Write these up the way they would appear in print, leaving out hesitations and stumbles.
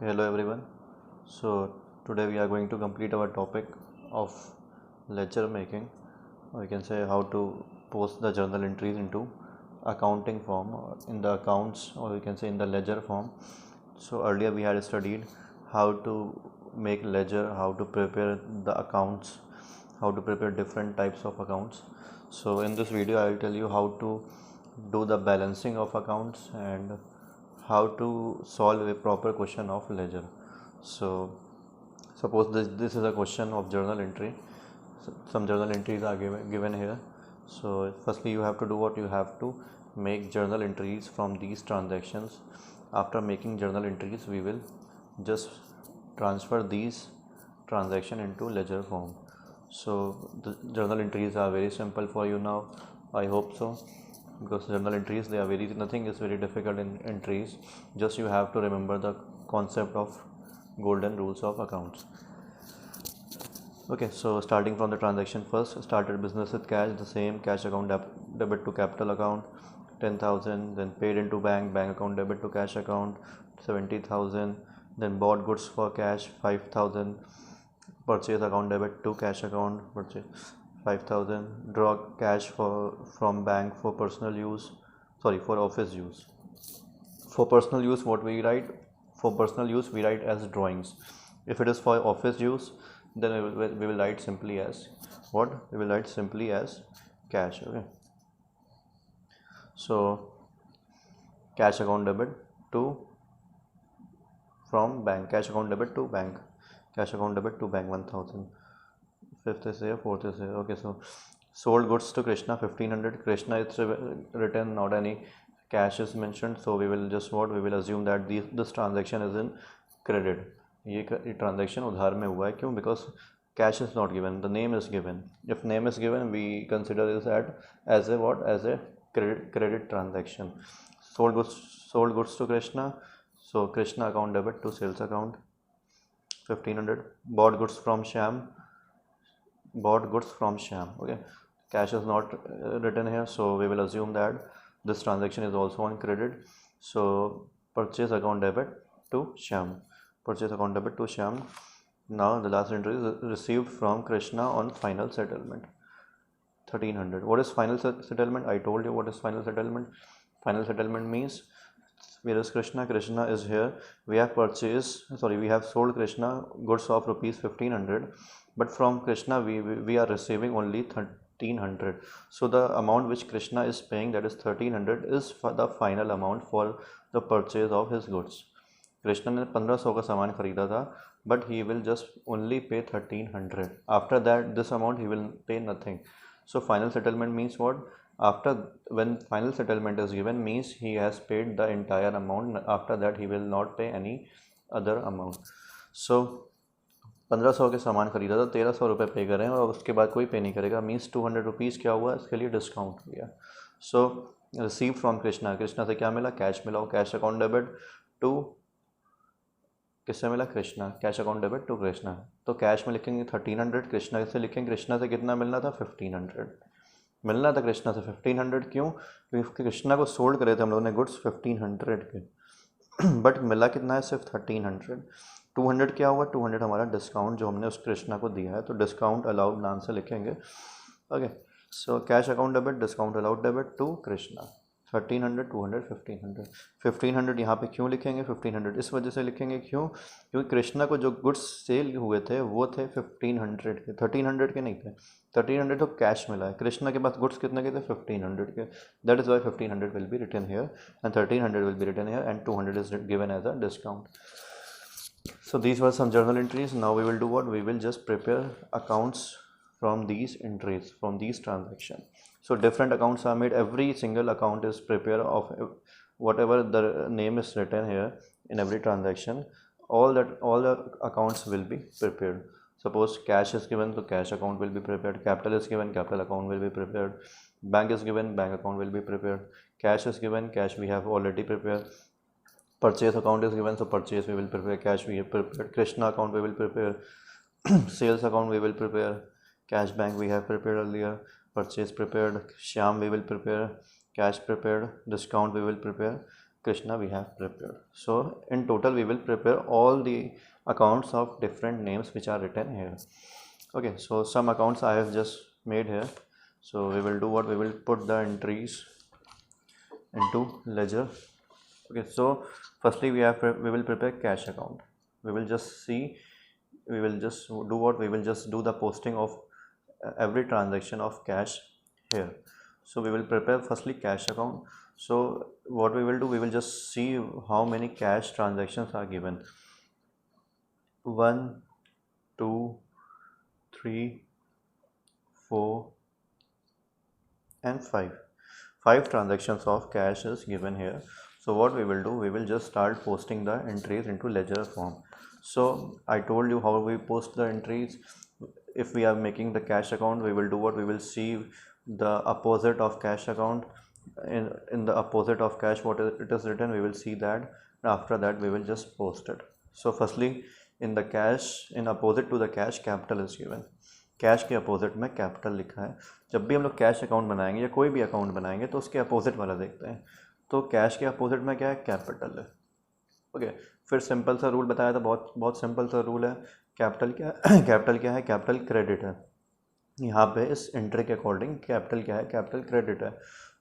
Okay, hello everyone. So today we are going to complete our topic of ledger making, or you can say how to post the journal entries into accounting form or in the accounts, or you can say in the ledger form. So earlier we had studied how to make ledger, how to prepare the accounts, how to prepare different types of accounts. So in this video I will tell you how to do the balancing of accounts and how to solve a proper question of ledger. So suppose this is a question of journal entry. Some journal entries are given here. So firstly you have to do what you have to make journal entries from these transactions. After making journal entries, we will just transfer these transaction into ledger form. So the journal entries are very simple for you now, I hope so, because journal entries, they are very, nothing is very difficult in entries. Just you have to remember the concept of golden rules of accounts. Okay, so starting from the transaction, first started business with cash, the same cash account debit to capital account 10,000, then paid into bank account debit to cash account 70,000, then bought goods for cash 5,000, purchase account debit to cash account purchase 5,000, draw cash from bank for personal use, sorry, for office use. For personal use, what we write? For personal use we write as drawings. If it is for office use, then we will write simply as what? We will write simply as cash. Okay, so cash account debit to from bank, cash account debit to bank, cash account debit to bank 1,000. Fifth is here, fourth is here. Okay, so sold goods to Krishna 1,500. Krishna is written, not any cash is mentioned, so we will just what, we will assume that this transaction is in credit. ये transaction उधार में हुआ है, क्यों? Because cash is not given, the name is given. If name is given, we consider this as a what, as a credit transaction. Sold goods to Krishna, so Krishna account debit to sales account 1,500. Bought goods from Shyam, okay, cash is not written here, so we will assume that this transaction is also on credit. So purchase account debit to Shyam, purchase account debit to Shyam. Now the last entry is received from Krishna on final settlement 1,300. What is final settlement? I told you what is final settlement. Final settlement means, where is Krishna? Krishna is here. We have sold Krishna goods of rupees 1,500, but from Krishna we are receiving only 1,300. So the amount which Krishna is paying, that is 1,300, is for the final amount for the purchase of his goods. Krishna ने 1500 का सामान खरीदा था, but he will just only pay 1,300. After that, this amount he will pay nothing. So final settlement means what? After, when final settlement is given, means he has paid the entire amount. After that he will not pay any other amount. So 1500 के सामान खरीदा था, 1300 रुपये पे करें और उसके बाद कोई पे नहीं करेगा, मीन्स 200 रुपीज़ क्या हुआ, इसके लिए डिस्काउंट हो गया. सो रिसीव फ्रॉम कृष्णा, कृष्णा से क्या मिला? कैश मिला. कैश अकाउंट डेबिट टू किससे मिला? Krishna. Cash account debit to Krishna. तो कैश में लिखेंगे 1,300, कृष्णा से लिखेंगे, कृष्णा से कितना मिलना था? 1,500 मिलना था कृष्णा से. 1,500 क्यों? क्योंकि कृष्णा को सोल्ड करे थे हम लोगों ने गुड्स 1,500 के, बट मिला कितना है? सिर्फ 1,300. 200 क्या हुआ? 200 हमारा डिस्काउंट जो हमने उस कृष्णा को दिया है, तो डिस्काउंट अलाउड नाम से लिखेंगे. Okay, so cash account debit, discount allowed debit to Krishna 1,300, 200, 1,500. 1,500 यहाँ पे क्यों लिखेंगे? 1,500 इस वजह से लिखेंगे, क्यों? क्योंकि कृष्णा को जो गुड्स सेल हुए थे वो थे 1,500 के, 1,300 के नहीं थे. 1,300 तो कैश मिला है. कृष्णा के पास गुड्स कितने के थे? 1,500 के. That is why 1,500 will be written here and 1,300 will be written here and 200 is given as a discount. So these were some journal entries. Now we will do what? We will just prepare accounts from these entries, from these transactions. So different accounts are made. Every single account is prepared of whatever the name is written here in every transaction. All the accounts will be prepared. Suppose cash is given, so cash account will be prepared. Capital is given, capital account will be prepared. Bank is given, bank account will be prepared. Cash is given, cash we have already prepared. Purchase account is given, so purchase we will prepare. Cash we have prepared. Krishna account we will prepare. Sales account we will prepare. Cash bank we have prepared earlier. Purchase prepared. Shyam we will prepare. Cash prepared. Discount we will prepare. Krishna we have prepared. So in total we will prepare all the accounts of different names which are written here. Okay, so some accounts I have just made here. So we will do what, we will put the entries into ledger. Okay, so firstly we will prepare cash account. We will just see, we will just do what, we will just do the posting of every transaction of cash here. So we will prepare firstly cash account. So what we will do, we will just see how many cash transactions are given. 1, 2, 3, 4 and 5. 5 transactions of cash is given here. So what we will do, we will just start posting the entries into ledger form. So I told you how we post the entries. If we are making the cash account, we will do what, we will see the opposite of cash account. In the opposite of cash, what it is written, we will see that. After that we will just post it. So firstly in the cash, in opposite to the cash, capital is given. Cash के opposite में capital लिखा है. जब भी हम लोग cash account बनाएंगे या कोई भी अकाउंट बनाएंगे तो उसके अपोजिट वाला देखते हैं. तो कैश के अपोजिट में क्या है, कैपिटल है. ओके, फिर सिंपल सा रूल बताया था, बहुत बहुत सिंपल सा रूल है. कैपिटल क्या कैपिटल क्या है, कैपिटल क्रेडिट है. यहाँ पे इस एंट्री के अकॉर्डिंग कैपिटल क्या है, कैपिटल क्रेडिट है.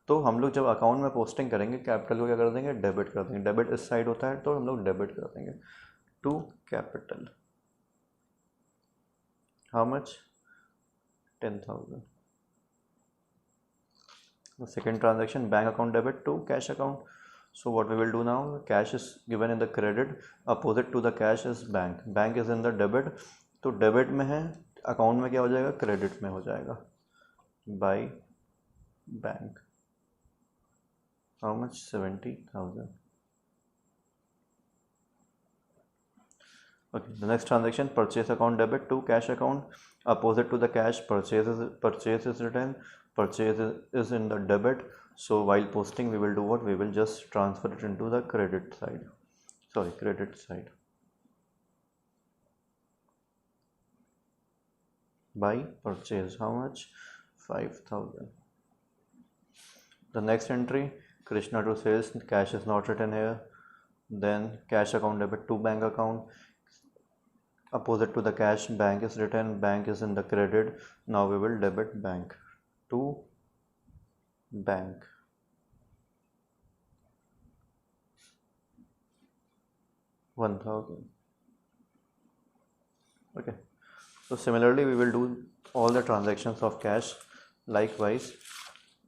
तो हम लोग जब अकाउंट में पोस्टिंग करेंगे कैपिटल को क्या कर देंगे, डेबिट कर देंगे. डेबिट इस साइड होता है तो हम लोग डेबिट कर देंगे to capital. How much, 10,000. The second transaction, bank account debit to cash account. So what we will do now, cash is given in the credit, opposite to the cash is bank. Bank is in the debit, तो debit में है, account में क्या हो जाएगा, credit में हो जाएगा. By bank. How much, 70,000. Okay, the next transaction, purchase account debit to cash account, opposite to the cash, purchase is written, purchase is in the debit. So while posting we will do what, we will just transfer it into the credit side, credit side by purchase. How much, 5,000. The next entry, Krishna to sales, cash is not written here. Then cash account debit to bank account, opposite to the cash, bank is written, bank is in the credit. Now we will debit bank to bank. $1,000. Okay, so similarly we will do all the transactions of cash likewise.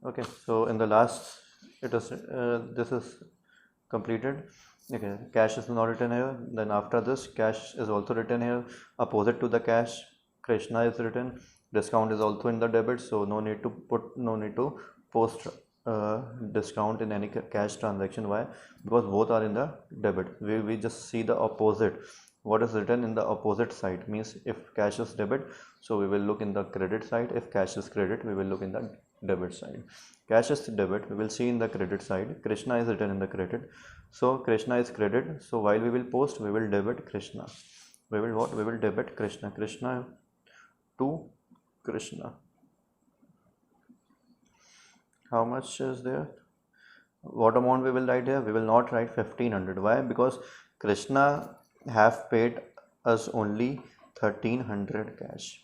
Okay, so in the last, it is this is completed. Okay, cash is not written here. Then after this, cash is also written here. Opposite to the cash, Krishna is written. Discount is also in the debit, so no need to post discount in any cash transaction. Why? Because both are in the debit. We just see the opposite. What is written in the opposite side means if cash is debit, so we will look in the credit side. If cash is credit, we will look in the debit side. Cash is debit, we will see in the credit side. Krishna is written in the credit, so Krishna is credit. So while we will post, we will debit Krishna. We will what? We will debit Krishna. Krishna to Krishna. How much is there? What amount we will write here? We will not write 1,500. Why? Because Krishna have paid us only 1,300 cash.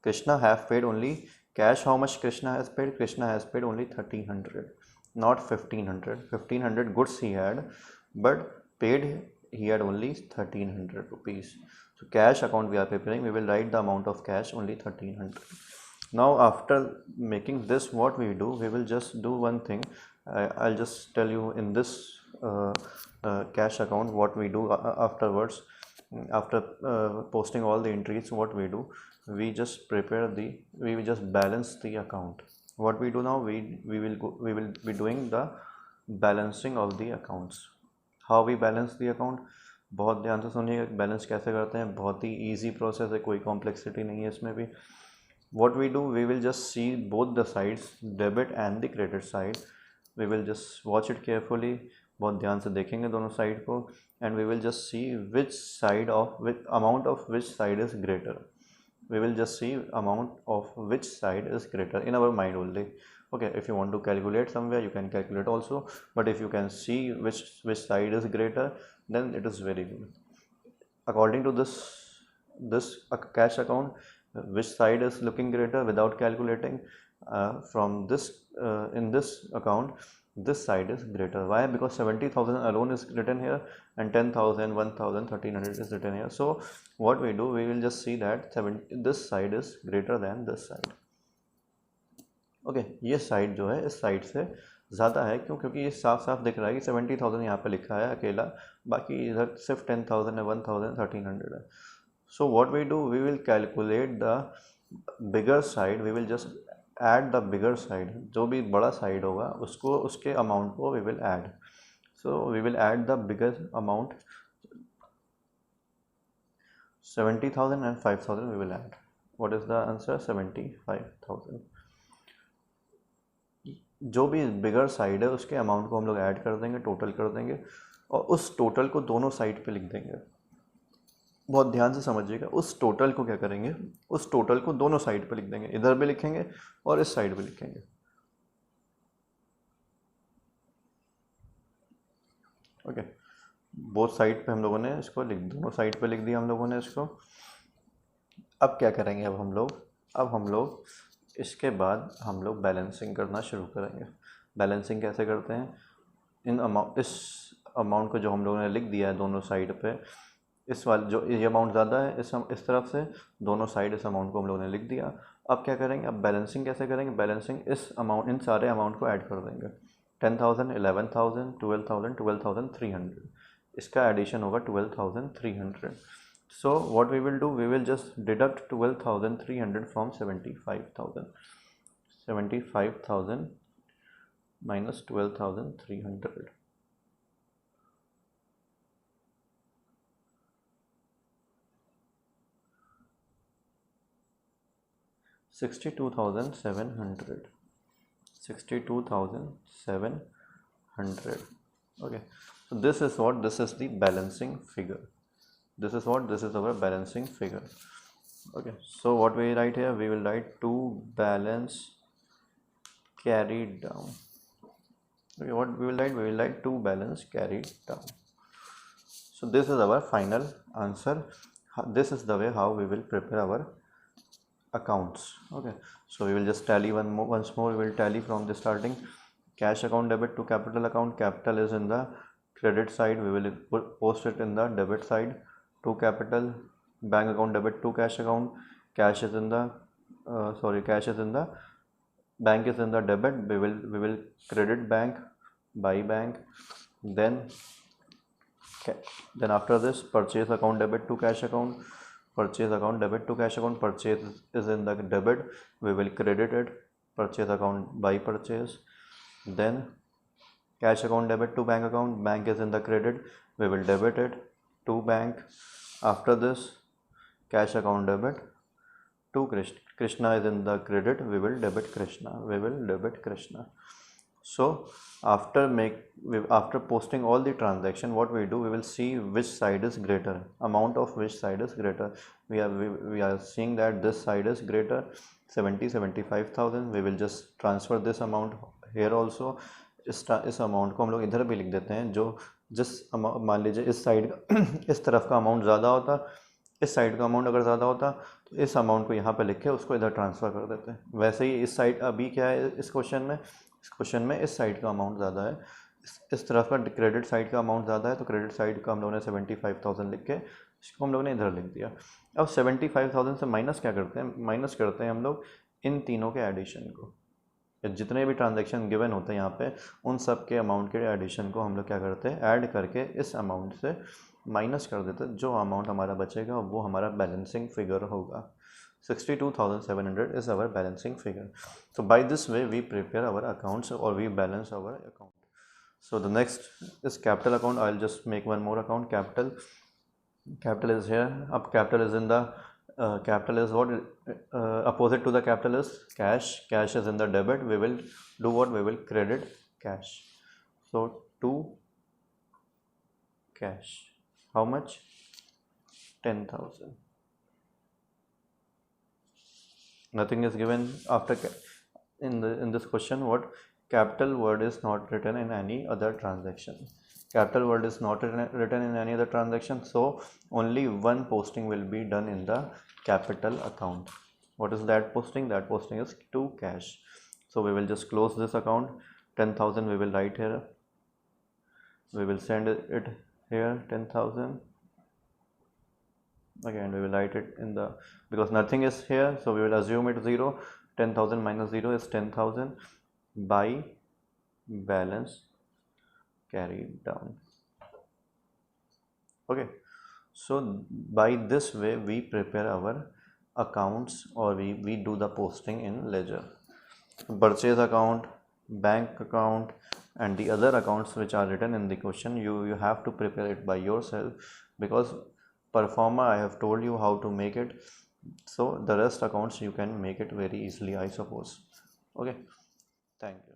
Krishna have paid only cash. How much Krishna has paid? Krishna has paid only 1,300, not 1,500. 1,500 goods he had, but paid he had only 1,300 rupees. So cash account we are preparing, we will write the amount of cash only 1,300. Now after making this, what we do, we will just do one thing. I'll just tell you in this cash account what we do afterwards. After posting all the entries, what we do, we just we just balance the account. What we do now, we will be doing the balancing of the accounts. How we balance the account, बहुत ध्यान से सुनिएगा. Balance कैसे करते हैं, बहुत ही easy process है, कोई कॉम्प्लेक्सिटी नहीं है इसमें भी. What we do, we will just see both the sides, debit and the credit side. We will just watch it carefully, बहुत ध्यान से देखेंगे दोनों साइड को, and we will just see which side of which amount of which side is greater. We will just see amount of which side is greater in our mind only. Okay, if you want to calculate somewhere, you can calculate also, but if you can see which side is greater, then it is very good. According to this cash account, which side is looking greater without calculating, from this in this account, this side is greater. Why? Because 70,000 alone is written here, and 10,000, 1,000, 1,300 is written here. So what we do, we will just see that this side is greater than this side. Okay ये side जो है इस side से ज़्यादा है, क्यों? क्योंकि ये साफ साफ दिख रहा है कि 70,000 यहाँ पे लिखा है अकेला, बाकी इधर सिर्फ 10,000 है, 1,000, 1,300 है. So what we do, we will calculate the bigger side, we will just add the bigger side. जो भी बड़ा साइड होगा उसको, उसके अमाउंट को we will add. So we will add the bigger amount 70,000 and 5,000 we will add. What is the answer? 75,000. जो भी bigger side है उसके अमाउंट को हम लोग ऐड कर देंगे, टोटल कर देंगे, और उस टोटल को दोनों साइड पे लिख देंगे. बहुत ध्यान से समझिएगा, उस टोटल को क्या करेंगे, उस टोटल को दोनों साइड पे लिख देंगे, इधर भी लिखेंगे और इस साइड पे लिखेंगे. ओके, बोथ साइड पे हम लोगों ने इसको दोनों साइड पे लिख दिया हम लोगों ने इसको. अब क्या करेंगे, अब हम लोग इसके बाद हम लोग बैलेंसिंग करना शुरू करेंगे. बैलेंसिंग कैसे करते हैं, इस अमाउंट को जो हम लोगों ने लिख दिया है दोनों साइड पे, इस वाले जो ये अमाउंट ज़्यादा है इस तरफ से, दोनों साइड इस अमाउंट को हम लोगों ने लिख दिया. अब क्या करेंगे, अब बैलेंसिंग कैसे करेंगे, बैलेंसिंग इस अमाउंट, इन सारे अमाउंट को ऐड कर देंगे. 10,000, 11,000, 12,000, 12,300, इसका एडिशन होगा 12,300. So what we will do, we will just deduct 12,300 from 75,000. 75,000 minus 12,300. 62,700. 62,700. Okay, so this is what, this is the balancing figure. This is what, this is our balancing figure. Okay, so what we write here, we will write to balance carried down. Okay, what we will write to balance carried down. So this is our final answer. This is the way how we will prepare our accounts. Okay, so we will just tally once more. We will tally from the starting. Cash account debit to capital account. Capital is in the credit side, we will post it in the debit side. To capital, bank account debit to cash account. Cash is in the cash is in the bank is in the debit. We will credit bank, buy bank. Then after this, purchase account debit to cash account. Purchase account debit to cash account. Purchase is in the debit, we will credit it. Purchase account, buy purchase. Then cash account debit to bank account. Bank is in the credit, we will debit it to bank. After this, cash account debit to Krishna is in the credit, we will debit Krishna. So after posting all the transaction, what we do, we will see which side is greater, amount of which side is greater. We are seeing that this side is greater, 75,000. We will just transfer this amount here also. इस amount को हम लोग इधर भी लिख देते हैं. मान लीजिए इस साइड इस तरफ का अमाउंट ज़्यादा होता, इस साइड का अमाउंट अगर ज़्यादा होता, तो इस अमाउंट को यहाँ पे लिख के उसको इधर ट्रांसफ़र कर देते हैं. वैसे ही इस साइड, अभी क्या है इस क्वेश्चन में इस साइड का अमाउंट ज़्यादा है, इस तरफ का क्रेडिट साइड का अमाउंट ज़्यादा है, तो क्रेडिट साइड का हम लोगों ने 75,000 लिख के इसको हम लोगों ने इधर लिख दिया. अब 75,000 से माइनस क्या करते हैं, माइनस करते हैं हम लोग इन तीनों के एडिशन को. जितने भी ट्रांजैक्शन गिवन होते हैं यहाँ पे, उन सब के अमाउंट के एडिशन को हम लोग क्या करते हैं, ऐड करके इस अमाउंट से माइनस कर देते हैं. जो अमाउंट हमारा बचेगा वो हमारा बैलेंसिंग फिगर होगा. 62,700 is our balancing figure. So by this way we prepare our accounts or we balance our account. So the next is capital account. I'll just make one more account. Capital is here. Up capital is in the capital is what, opposite to the capital is cash. Cash is in the debit. We will do what, we will credit cash. So to cash, how much, 10,000. Nothing is given after in this question, what capital word is not written in any other transaction. Capital word is not written in any other transaction, so only one posting will be done in the capital account. What is that posting? That posting is to cash. So we will just close this account. 10,000 we will write here, we will send it here 10,000. Again we will write it in the, because nothing is here, so we will assume it 0. 10,000 minus 0 is 10,000 by balance carried down. Okay, so by this way we prepare our accounts, or we do the posting in ledger. Purchase account, bank account, and the other accounts which are written in the question, you have to prepare it by yourself, because performa I have told you how to make it, so the rest accounts you can make it very easily, I suppose. Okay, thank you.